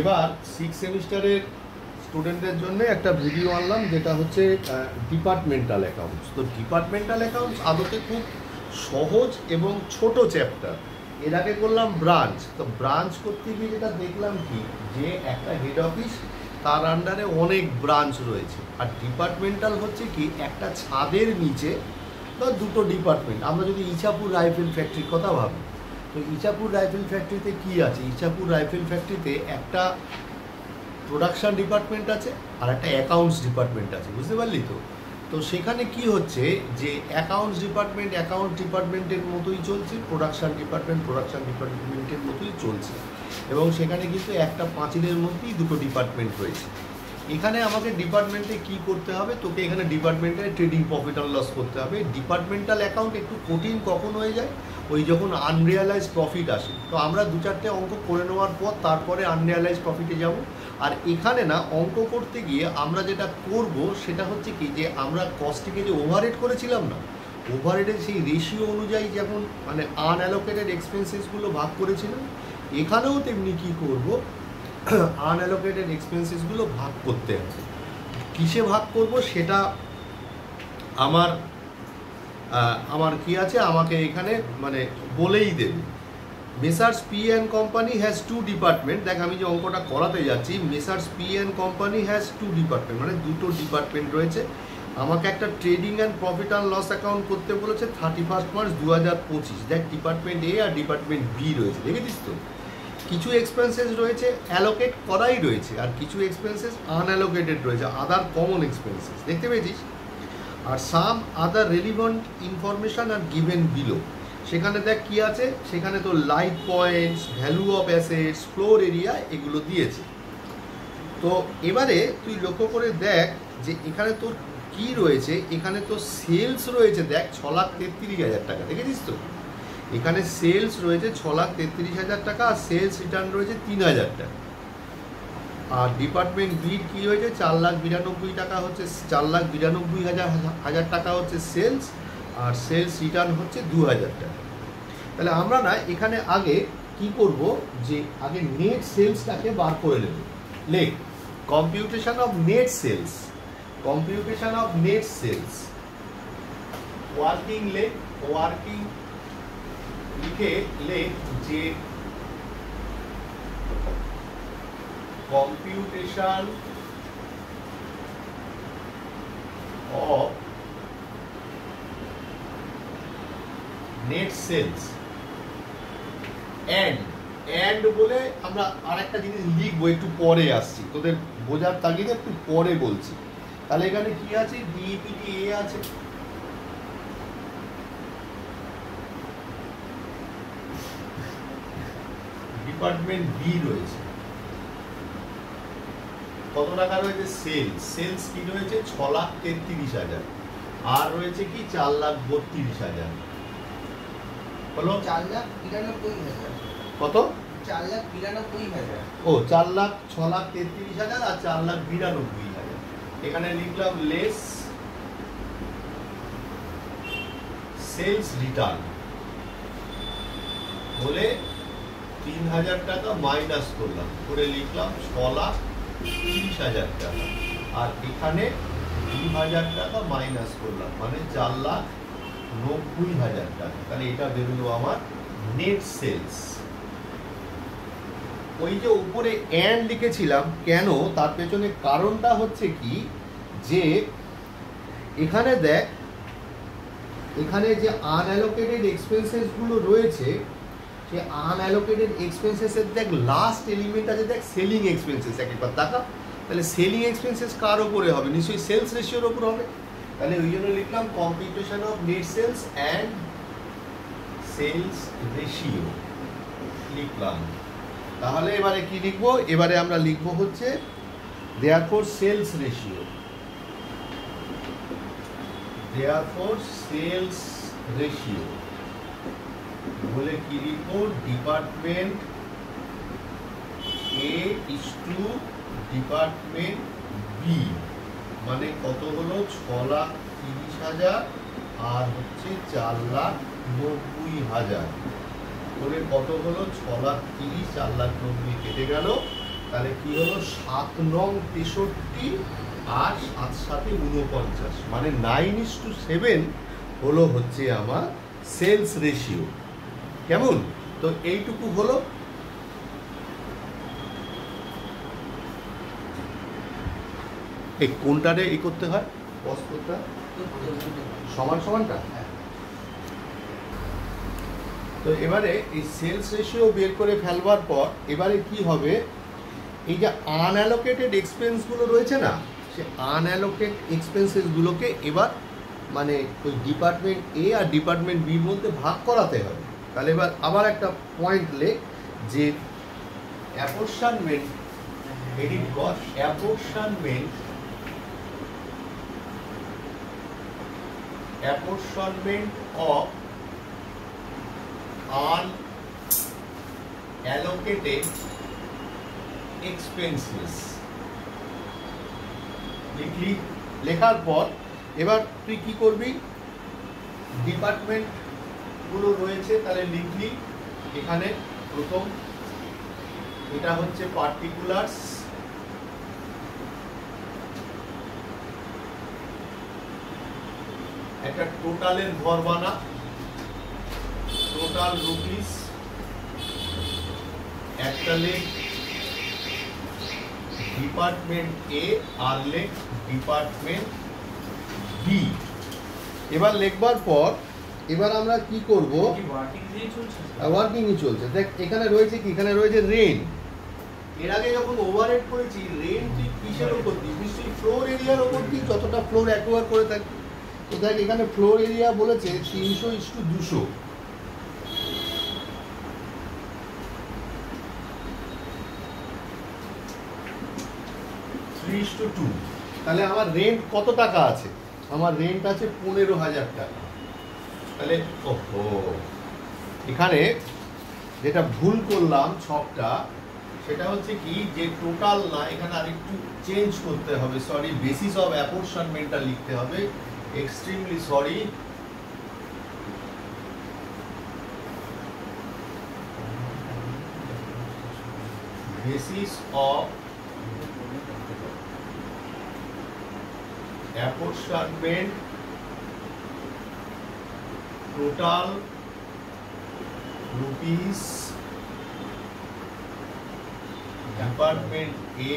এবার 6 সেমিস্টারের স্টুডেন্টদের জন্য একটা ভিডিও আনলাম, যেটা হচ্ছে ডিপার্টমেন্টাল অ্যাকাউন্টস। তো ডিপার্টমেন্টাল অ্যাকাউন্টস আদতে খুব সহজ এবং ছোট চ্যাপ্টার। এর আগে করলাম ব্রাঞ্চ। তো ব্রাঞ্চ করতে গিয়ে যেটা দেখলাম কি, যে একটা হেড অফিস, তার আন্ডারে অনেক ব্রাঞ্চ রয়েছে। আর ডিপার্টমেন্টাল হচ্ছে কি, একটা ছাদের নিচে তো দুটো ডিপার্টমেন্ট। আমরা যদি ইছাপুর রাইফেল ফ্যাক্টরির কথা ভাবি, তো ইছাপুর রাইফেল ফ্যাক্টরিতে কি আছে? ইছাপুর রাইফেল ফ্যাক্টরিতে একটা প্রোডাকশন ডিপার্টমেন্ট আছে আর একটা অ্যাকাউন্টস ডিপার্টমেন্ট আছে, বুঝতে পারলি তো? তো সেখানে কি হচ্ছে, যে অ্যাকাউন্টস ডিপার্টমেন্টের মতোই চলছে, প্রোডাকশন ডিপার্টমেন্টের মতোই চলছে। এবং সেখানে কিন্তু একটা পাঁচিলের মধ্যেই দুটো ডিপার্টমেন্ট রয়েছে। এখানে আমাকে ডিপার্টমেন্টে কি করতে হবে, তোকে এখানে ডিপার্টমেন্টে ট্রেডিং প্রফিট অ্যান্ড লস করতে হবে। ডিপার্টমেন্টাল অ্যাকাউন্ট একটু কঠিন কখন হয়ে যায়, ওই যখন আনরিয়ালাইজ প্রফিট আসে। তো আমরা 2-4টে অঙ্ক করে নেওয়ার পর তারপরে আনরিয়ালাইজ প্রফিটে যাব। আর এখানে না অঙ্ক করতে গিয়ে আমরা যেটা করব সেটা হচ্ছে কি, যে আমরা কস্টিংয়ে যে ওভারহেড করেছিলাম না, ওভারহেডের সেই রেশিও অনুযায়ী যেমন মানে আনঅ্যালোকেটেড এক্সপেন্সেসগুলো ভাগ করেছিলাম, এখানেও তেমনি কি করব, আনঅ্যালোকেটেড এক্সপেন্সেসগুলো ভাগ করতে হবে। কিসে ভাগ করব সেটা আমার কি আছে, আমাকে এখানে মানে বলেই দেবে। Messrs P and company has 2 department. দেখ, আমি যে অঙ্কটা করাতে যাচ্ছি, messrs P and company has 2 department, মানে দুটো ডিপার্টমেন্ট রয়েছে। আমাকে একটা trading and profit and loss account করতে বলেছে 31 মার্চ 2025। দেখ, ডিপার্টমেন্ট এ আর ডিপার্টমেন্ট বি রয়েছে, দেখেছিস তো? কিছু এক্সপেন্সেস রয়েছে অ্যালোকেট করাই রয়েছে, আর কিছু এক্সপেন্সেস আনঅ্যালোকেটেড রয়েছে, আদার কমন এক্সপেন্সেস, দেখতে পেয়েছিস? আর সাম আদার রেলিভেন্ট ইনফরমেশান আর গিভেন বিলো। সেখানে দেখ কি আছে, সেখানে তো light points, value of assets, floor area, এগুলো দিয়েছে। তো এবারে তুই লক্ষ্য করে দেখ যে এখানে তোর কি রয়েছে। এখানে তো সেলস রয়েছে, দেখ 6,33,000 টাকা, দেখেছিস তো? এখানে সেলস রয়েছে 6,33,000 টাকা, আর সেলস রিটার্ন রয়েছে 3,000 টাকা। আর ডিপার্টমেন্ট বির কী হয়েছে, 4,92,000 টাকা হচ্ছে, 4,92,000 টাকা হচ্ছে সেলস, আর সেলস রিটার্ন হচ্ছে 2,000 টাকা। তাহলে আমরা না এখানে আগে কি করব, যে আগে নেট সেলসটাকে বার করে নেব। লেখ computation of net sales, working লিখে লেখ যে computation of net sales and বলে আমরা আরেকটা জিনিস লিখবো, একটু পরে আসছি, তোদের বোঝার তাগিদে একটু পরে বলছি। তাহলে এখানে কি আছে, ডিপিটি এ আছে, ডিপার্টমেন্ট বি রয়েছে, কত টাকা রয়েছে, সেলস কি রয়েছে 6,33,000, আর রয়েছে কি 4,32,000, হলো 4,92,000। কত? 4,92,000। ও 6,33,000 আর 4,92,000। এখানে লিখলাম লেস সেলস রিটার্ন বলে 3,000 টাকা মাইনাস করলাম, করে লিখলাম 6,30,000 টাকা, আর এখানে 2,000 টাকা মাইনাস করলাম, মানে 4,90,000 টাকা। তাহলে এটা বেরোলো আমার নেট সেলস। ওই যে উপরে অ্যান্ড লিখেছিলাম কেন, তার পেছনে কারণটা হচ্ছে কি, যে এখানে দেখ, এখানে যে আনঅ্যালোকেটেড এক্সপেন্সেসগুলো রয়েছে, সে আনঅ্যালোকেটেড এক্সপেন্সেসের দেখ লাস্ট এলিমেন্ট আছে, দেখ সেলিং এক্সপেন্সেস। একবার দেখা, তাহলে সেলিং এক্সপেন্সেস কার ওপরে হবে, নিশ্চয়ই সেলস রেশিওর ওপর হবে। তাহলে ওই জন্য লিখলাম computation of net sales and sales ratio লিখলাম। তাহলে এবারে কি লিখবো, এবারে আমরা লিখবো হচ্ছে দেয়ারফর সেলস রেশিও, বলে কি লিখবো, department A is to department B, মানে কত হলো 6,30,000 আর হচ্ছে 4,90,000 করে কত হলো 6,30,000, 4,90,000 কেটে গেল, তাহলে কি হলো 7 নং 63 আর 7 7 49, মানে 9:7 হলো হচ্ছে আমার সেলস রেশিও। কেমন? তো এইটুকু হলো। এই কোনটারে এই করতে হয়, বস করতে হয় সমান সমানটা। তো এবারে এই সেলস রেশিও বের করে ফেলবার পর এবারে কি হবে, এই যে আনঅ্যালোকেটেড এক্সপেন্সগুলো রয়েছে না, সে আনঅ্যালোকেট এক্সপেন্সেসগুলোকে এবার মানে ওই ডিপার্টমেন্ট এ আর ডিপার্টমেন্ট বির মধ্যে ভাগ করাতে হবে। তাহলে এবার আবার একটা পয়েন্ট লেখ যে অ্যাপোর্শনমেন্ট, এডিট কর, অ্যাপোর্শনমেন্ট অফ unallocated expenses লিখলি। লেখার পর এবার তুই কি করবি, ডিপার্টমেন্ট গুলো রয়েছে তাহলে লিখলি। এখানে প্রথম এটা হচ্ছে পার্টিকুলার্স, একটা টোটালের ঘর বানা, টোটাল রুপিস, একটা লেখ ডিপার্টমেন্ট এ আর লেখ ডিপার্টমেন্ট বি। এবার লিখবার পর এবার আমরা কি করব, ওয়ার্কিংই চলছে। দেখ এখানে রয়েছে কি, এখানে রয়েছে রেন্ট। এর আগে যখন ওভারহেড করেছি রেন্ট তুই কিসের ওপর দিই, নিশ্চয়ই ফ্লোর এরিয়ার ওপর দিই, যতটা ফ্লোর অ্যাকোয়ার করে থাকি। তো দেখ এখানে ফ্লোর এরিয়া বলেছে 300:200, তাহলে আমার রেন্ট কত টাকা আছে, আমার রেন্ট আছে 15,000 টাকা। তাহলে ওহো, এখানে যেটা ভুল করলাম ছকটা, সেটা হচ্ছে কি যে টোটাল না, এখানে আরেকটু চেঞ্জ করতে হবে, সরি, বেসিস অফ অ্যাপোর্শনমেন্টটা লিখতে হবে, extremely sorry. Basis of apportionment total rupees department A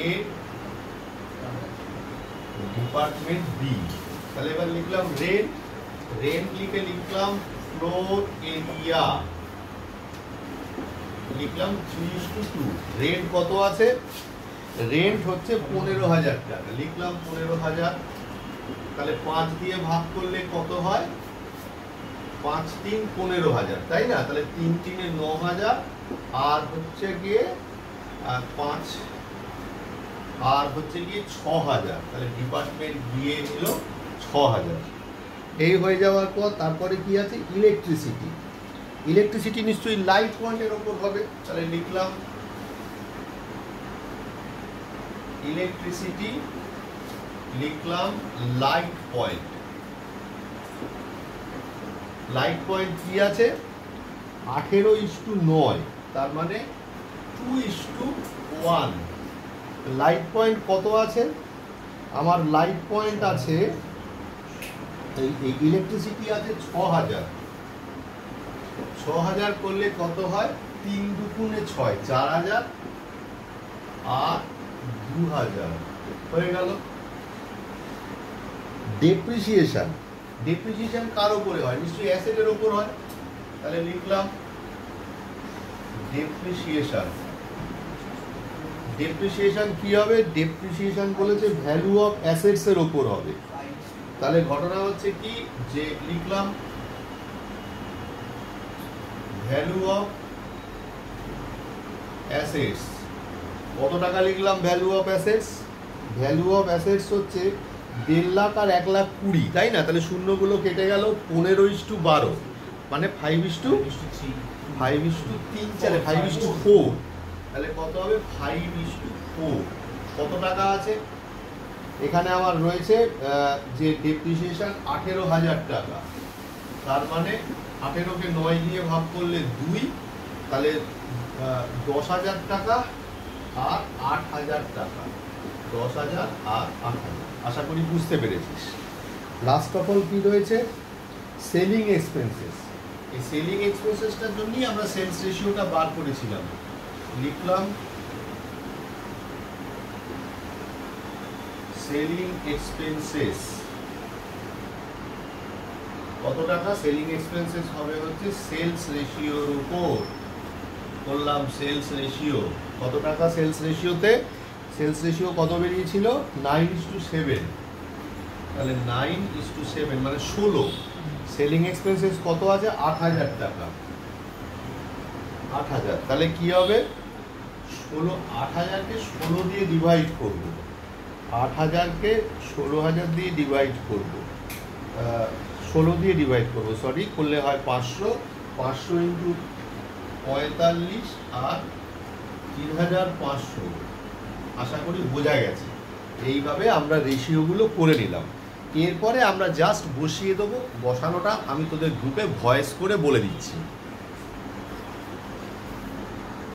department B. তাহলে এবার লিখলাম রেন্ট, রেন্ট লিখে লিখলাম ফ্লোর এরিয়া, লিখলাম 3:2। রেন্ট কত আছে, রেন্ট হচ্ছে 15,000 টাকা, লিখলাম 15,000। তাহলে 5 দিয়ে ভাগ করলে কত হয়, 5 3 15,000, তাই না? তাহলে 3 3 9,000 আর হচ্ছে গিয়ে 5 আর হচ্ছে গিয়ে 6,000। তাহলে ডিপার্টমেন্ট দিয়ে নিল 6,000। এই হয়ে যাওয়ার পর তারপরে কি আছে, ইলেকট্রিসিটি। ইলেকট্রিসিটি নিশ্চয়ই লাইট পয়েন্টের ওপর হবে, তাহলে লিখলাম ইলেকট্রিসিটি, লিখলাম লাইট পয়েন্ট। লাইট পয়েন্ট কি আছে, 18:9, তার মানে 2:1। লাইট পয়েন্ট কত আছে, আমার লাইট পয়েন্ট আছে, এই ইলেকট্রিসিটি আছে 6,000। 6,000 করলে কত হয়, 3 2 6, 4,000 আর 2,000 হয়ে গেল। ডেপ্রিসিয়েশন, ডেপ্রিসিয়েশন কার উপরে হয়, নিশ্চয়ই অ্যাসেটের উপর হয়, তাহলে লিখলাম ডেপ্রিসিয়েশন। ডেপ্রিসিয়েশন কি হবে, ডেপ্রিসিয়েশন বলেছে ভ্যালু অফ অ্যাসেটস এর উপর হবে। তাহলে ঘটনা হচ্ছে কি যে লিখলাম ভ্যালু অফ অ্যাসেটস, কত টাকা লিখলাম value of assets, value of assets হচ্ছে 1.5 লাখ আর 1,20,000, তাই না? তাহলে শূন্যগুলো কেটে গেল, 15:12, মানে 5:3, 5:4, তাহলে কত হবে 5:4। কত টাকা আছে এখানে আমার রয়েছে, যে ডেপ্রিসিয়েশন 18,000 টাকা, তার মানে 18কে 9 দিয়ে ভাগ করলে 2, তাহলে 10,000 টাকা আর 8,000 টাকা, 10,000 আর 8,000। আশা করি বুঝতে পেরেছিস। লাস্ট অফ অল কী রয়েছে? Selling expenses. এই সেলিং এক্সপেন্সেসটার জন্যই আমরা সেলস রেশিওটা বার করেছিলাম। লিখলাম সেলিং এক্সপেন্সেস কত টাকা? সেলিং এক্সপেন্সেস হবে হচ্ছে সেলস রেশিওর উপর। করলাম সেলস রেশিও কত টাকা? সেলস রেশিওতে সেলস রেশিও কত বেরিয়েছিল? 9:7। তাহলে 9:7 মানে 16। সেলিং এক্সপেন্সেস কত আছে? 8,000 টাকা। 8,000, তাহলে কি হবে? 8,000কে 16 দিয়ে ডিভাইড করব। 8,000কে 16,000 দিয়ে ডিভাইড করব, 16 দিয়ে ডিভাইড করব, সরি, করলে হয় 500। 500 ইন্টু 45 আর 3,500। আশা করি বোঝা গেছে। এইভাবে আমরা রেশিওগুলো করে নিলাম। এরপরে আমরা জাস্ট বসিয়ে দেবো। বসানোটা আমি তোদের গ্রুপে ভয়েস করে বলে দিচ্ছি।